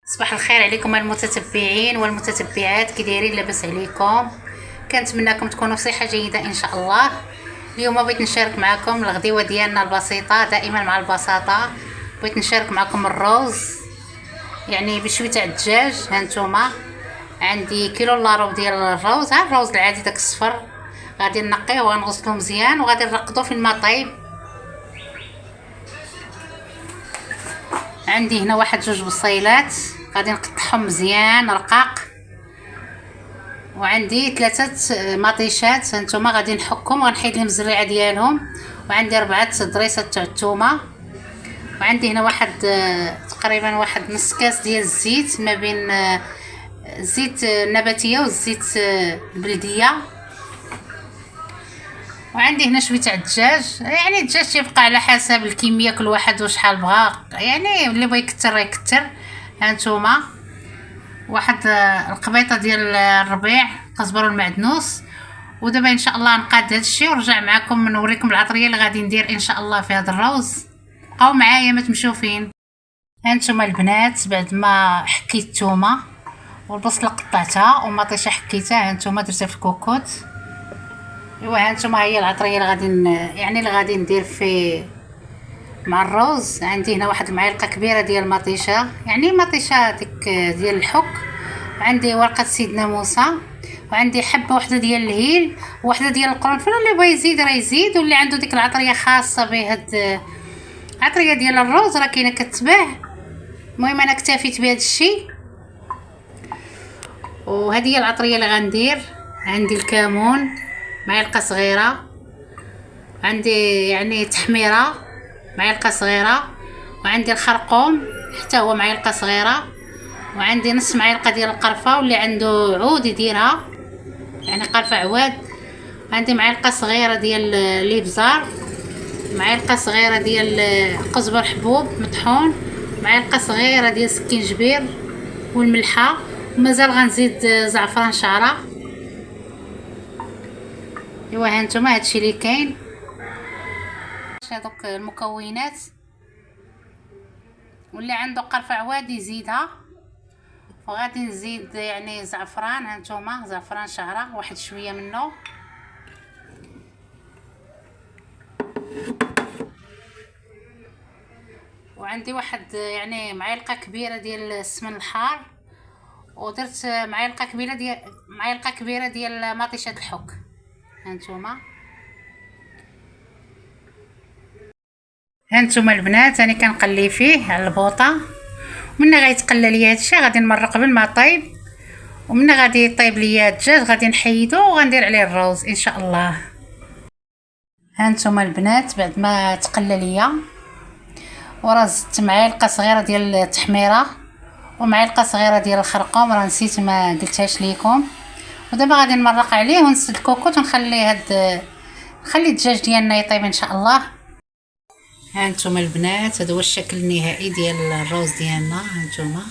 صباح الخير عليكم المتتبعين والمتتبعات، كي دايرين؟ لاباس عليكم؟ كنتمنىكم تكونوا بصحه جيده ان شاء الله. اليوم بغيت نشارك معكم الغديوه ديالنا البسيطه، دائما مع البساطه. بغيت نشارك معكم الروز، يعني بشويه تاع الدجاج. هانتوما عندي كيلو الا ربع ديال الروز، ها الروز العادي داك الصفر. غادي نقيه وغنغسلو مزيان وغادي نرقدو في الماء طايب. عندي هنا واحد جوج بصيلات غادي نقطعهم مزيان رقاق، وعندي 3 مطيشات هانتوما غادي نحكهم وغنحيد لهم الزريعه ديالهم، وعندي 4 ضريسات تاع الثومه، وعندي هنا واحد تقريبا واحد نص كاس ديال الزيت، ما بين الزيت النباتيه والزيت البلديه، وعندي هنا شويه تاع الدجاج. يعني الدجاج تيبقى على حسب الكميه، كل واحد وشحال بغا، يعني اللي بغى يكثر يكثر. هانتوما واحد القبيطه ديال الربيع كزبر والمعدنوس. ودابا ان شاء الله نقاد هذا الشيء ونرجع معكم نوريكم العطريه اللي غادي ندير ان شاء الله في هذا الروز. بقاو معايا ما تمشيو فين. هانتوما البنات، بعد ما حكيت الثومه والبصله قطعتها ومطيشه حكيتها، هانتوما درتها في الكوكوت. ايوا هانتوما هي العطريه اللي غادي يعني اللي غادي ندير في مع الروز. عندي هنا واحد المعلقه كبيره ديال المطيشه، يعني مطيشه ديك ديال الحك. عندي ورقه سيدنا موسى، وعندي حبه واحده ديال الهيل، وواحده ديال القرنفل. اللي بغى يزيد راه يزيد، واللي عنده ديك العطريه خاصه بهاد العطريه ديال الروز راه كاينه كتباع. المهم انا اكتفيت بهذا الشيء، وهذه هي العطريه اللي غندير. عندي الكمون معلقه صغيره، عندي يعني تحميره معلقه صغيره، وعندي الخرقوم حتى هو معلقه صغيره، وعندي نص معلقه ديال القرفه، واللي عنده عود يديرها يعني قرفه عواد. عندي معلقه صغيره ديال الابزار، معلقه صغيره ديال قزبر حبوب مطحون، معلقه صغيره ديال سكينجبير والملحه، ومازال غنزيد زعفران شعره. ايوا هانتوما هادشي اللي كاين. هذوك المكونات، واللي عنده قرفه عواد يزيدها. وغادي نزيد يعني زعفران، هانتوما زعفران شعره واحد شويه منه، وعندي واحد يعني معلقه كبيره ديال السمن الحار، ودرت معلقه كبيره ديال مطيشه الحك. هانتوما البنات انا كنقلي فيه على البوطه، ومن غيتقلى ليا هادشي غادي نمرق بالماء طايب، ومن غادي يطيب ليا الدجاج غادي نحيدو وغندير عليه الروز ان شاء الله. هانتوما البنات بعد ما تقلى ليا، وراه زدت معلقه صغيره ديال التحميره ومعلقه صغيره ديال الخرقوم، راه نسيت ما قلتهاش ليكم. ودابا غادي نمرق عليه ونسد الكوكوط ونخلي نخلي الدجاج ديالنا يطيب ان شاء الله. هانتوما البنات هذا هو الشكل النهائي ديال الروز ديالنا. هانتوما